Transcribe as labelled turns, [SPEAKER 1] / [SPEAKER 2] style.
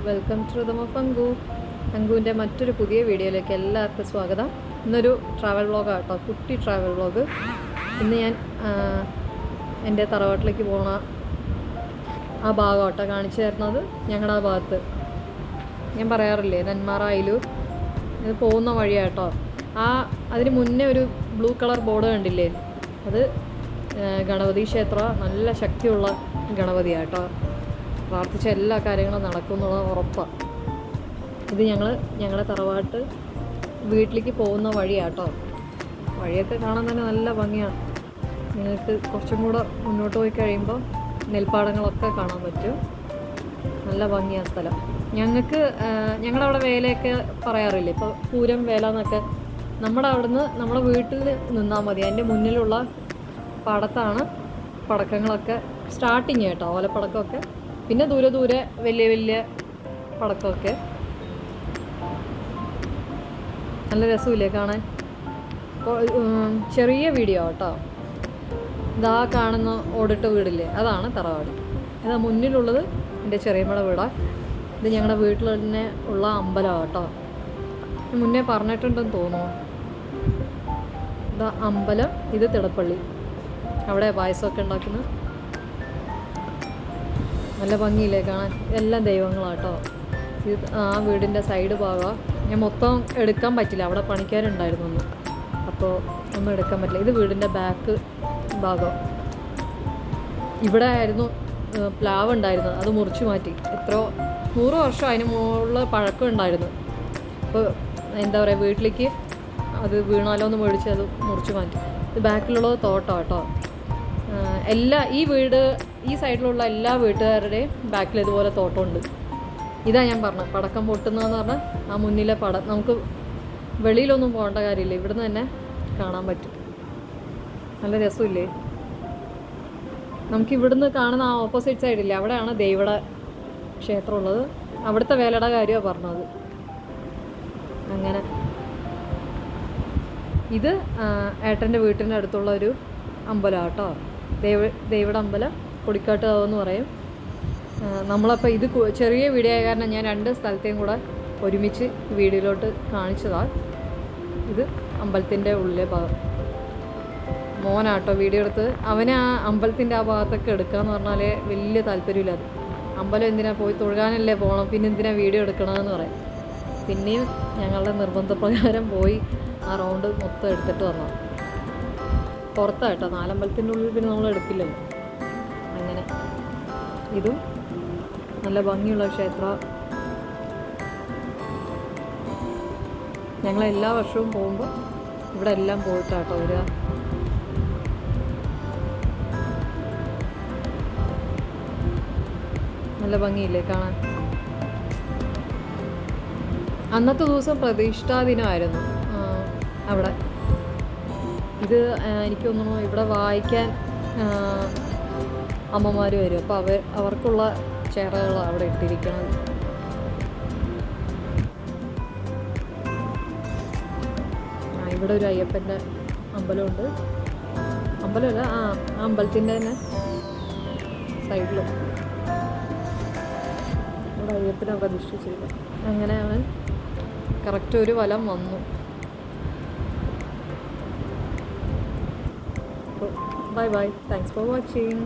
[SPEAKER 1] Welcome to rhythm of Anku. അങ്കുവിൻ്റെ മറ്റൊരു പുതിയ വീഡിയോയിലേക്ക് എല്ലാവർക്കും സ്വാഗതം. ഇന്നൊരു ട്രാവൽ വ്ളോഗാണ് കേട്ടോ, കുട്ടി ട്രാവൽ വ്ളോഗ്. ഇന്ന് ഞാൻ എൻ്റെ തറവാട്ടിലേക്ക് പോണ ആ ഭാഗം കേട്ടോ കാണിച്ചു തരുന്നത്. ഞങ്ങളുടെ ആ ഭാഗത്ത് ഞാൻ പറയാറില്ലേ നെന്മാറ അയിലൂർ, ഇത് പോകുന്ന വഴിയാട്ടോ. അതിന് മുന്നേ ഒരു ബ്ലൂ കളർ ബോർഡ് കണ്ടില്ലേ, അത് ഗണപതി ക്ഷേത്ര, നല്ല ശക്തിയുള്ള ഗണപതിയാണ് കേട്ടോ. പ്രാർത്ഥിച്ച എല്ലാ കാര്യങ്ങളും നടക്കും എന്നുള്ള ഉറപ്പാണ്. ഇത് ഞങ്ങളെ തറവാട്ട് വീട്ടിലേക്ക് പോകുന്ന വഴിയാട്ടോ. വഴിയൊക്കെ കാണാൻ തന്നെ നല്ല ഭംഗിയാണ്. നിങ്ങൾക്ക് കുറച്ചും കൂടെ മുന്നോട്ട് പോയി കഴിയുമ്പോൾ നെൽപ്പാടങ്ങളൊക്കെ കാണാൻ പറ്റും. നല്ല ഭംഗിയാണ് സ്ഥലം. ഞങ്ങളവിടെ വേലയൊക്കെ പറയാറില്ലേ, ഇപ്പോൾ പൂരം വേല എന്നൊക്കെ. നമ്മുടെ വീട്ടിൽ നിന്നാൽ മതി, അതിൻ്റെ മുന്നിലുള്ള പാടത്താണ് പടക്കങ്ങളൊക്കെ സ്റ്റാർട്ടിങ് കേട്ടോ, ഓലപ്പടക്കമൊക്കെ. പിന്നെ ദൂരെ വലിയ പടക്കമൊക്കെ. നല്ല രസമില്ലേ കാണാൻ. ചെറിയ വീഡിയോ കേട്ടോ. ഇതാ കാണുന്ന ഓടിട്ട വീടില്ലേ, അതാണ് തറവാട്. ഇതാ മുന്നിലുള്ളത് എൻ്റെ ചെറിയമ്മയുടെ വീടാണ്. ഇത് ഞങ്ങളുടെ വീട്ടിൽ തന്നെ ഉള്ള അമ്പലമാണ് കേട്ടോ. മുന്നേ പറഞ്ഞിട്ടുണ്ടെന്ന് തോന്നുന്നു. ഇതാ അമ്പലം, ഇത് തിടപ്പള്ളി. അവിടെ പായസമൊക്കെ ഉണ്ടാക്കുന്നത്. നല്ല ഭംഗിയില്ലേ കാണാൻ. എല്ലാം ദൈവങ്ങളാട്ടോ. ഇത് ആ വീടിൻ്റെ സൈഡ് ഭാഗമാണ്. ഞാൻ മൊത്തം എടുക്കാൻ പറ്റില്ല, അവിടെ പണിക്കാരുണ്ടായിരുന്നു അപ്പോൾ ഒന്നും എടുക്കാൻ പറ്റില്ല. ഇത് വീടിൻ്റെ ബാക്ക് ഭാഗം. ഇവിടെ ആയിരുന്നു പ്ലാവ് ഉണ്ടായിരുന്നത്, അത് മുറിച്ച് മാറ്റി. എത്രയോ 100 വർഷം അതിന് മുകളിൽ പഴക്കം ഉണ്ടായിരുന്നു. അപ്പോൾ എന്താ പറയുക, വീട്ടിലേക്ക് അത് വീണാലോ എന്ന് മേടിച്ച് അത് മുറിച്ച് മാറ്റി. ഇത് ബാക്കിലുള്ളത് തോട്ടം കേട്ടോ. ഈ സൈഡിലുള്ള എല്ലാ വീട്ടുകാരുടെയും ബാക്കിൽ ഇതുപോലെ തോട്ടമുണ്ട്. ഇതാ ഞാൻ പറഞ്ഞത്, പടക്കം പൊട്ടുന്നതെന്ന് പറഞ്ഞാൽ ആ മുന്നിലെ നമുക്ക് വെളിയിലൊന്നും പോകേണ്ട കാര്യമില്ല, ഇവിടുന്ന് തന്നെ കാണാൻ പറ്റും. നല്ല രസമില്ലേ. നമുക്ക് ഇവിടുന്ന് കാണുന്ന ആ ഓപ്പോസിറ്റ് സൈഡില്ലേ, അവിടെയാണ് ദേവിയുടെ ക്ഷേത്രമുള്ളത്. അവിടുത്തെ വേലയുടെ കാര്യമാണ് പറഞ്ഞത്. അങ്ങനെ ഇത് ഏട്ടൻ്റെ വീട്ടിൻ്റെ അടുത്തുള്ള ഒരു അമ്പലമാണ് കേട്ടോ. ദേവിയുടെ അമ്പലം, കൊടിക്കാട്ടുകാവ് എന്ന് പറയും. നമ്മളപ്പോൾ ഇത് ചെറിയ വീഡിയോ ആയ കാരണം ഞാൻ 2 സ്ഥലത്തെയും കൂടെ ഒരുമിച്ച് വീഡിയോയിലോട്ട് കാണിച്ചതാണ്. ഇത് അമ്പലത്തിൻ്റെ ഉള്ളിലെ ഭാഗം. മോനാട്ടോ വീഡിയോ എടുത്ത്. അവന് ആ അമ്പലത്തിൻ്റെ ആ ഭാഗത്തൊക്കെ എടുക്കാമെന്ന് പറഞ്ഞാൽ വലിയ താല്പര്യമില്ല. അത് അമ്പലം എന്തിനാ, പോയി തൊഴുകാനല്ലേ പോകണം, പിന്നെ എന്തിനാ വീഡിയോ എടുക്കണമെന്ന് പറയും. പിന്നെയും ഞങ്ങളുടെ നിർബന്ധപ്രകാരം പോയി ആ റൗണ്ട് മൊത്തം എടുത്തിട്ട് വന്നു. പുറത്താട്ടോ, നാലമ്പലത്തിൻ്റെ ഉള്ളിൽ പിന്നെ നമ്മൾ എടുക്കില്ലല്ലോ. അങ്ങനെ ഇതും നല്ല ഭംഗിയുള്ള ക്ഷേത്ര. ഞങ്ങളെല്ലാ വർഷവും പോകുമ്പോൾ ഇവിടെ എല്ലാം പോയിട്ടാട്ടോ വരിക. നല്ല ഭംഗിയില്ലേ കാണാൻ. അന്നത്തെ ദിവസം പ്രതിഷ്ഠാ ദിനമായിരുന്നു അവിടെ. ഇത് എനിക്ക് തോന്നുന്നു ഇവിടെ വായിക്കാൻ അമ്മമാർ വരും, അപ്പോൾ അവർക്കുള്ള ചെയറുകളാണ് അവിടെ ഇട്ടിരിക്കുന്നത്. ഇവിടെ ഒരു അയ്യപ്പൻ്റെ അമ്പലമുണ്ട്. അമ്പലമല്ല, ആ അമ്പലത്തിൻ്റെ തന്നെ സൈഡിൽ ഇവിടെ അയ്യപ്പനെ പ്രതിഷ്ഠിച്ചിരിക്കും. അങ്ങനെ അവൻ കറക്റ്റ് ഒരു വലം വന്നു. Bye bye. Thanks for watching.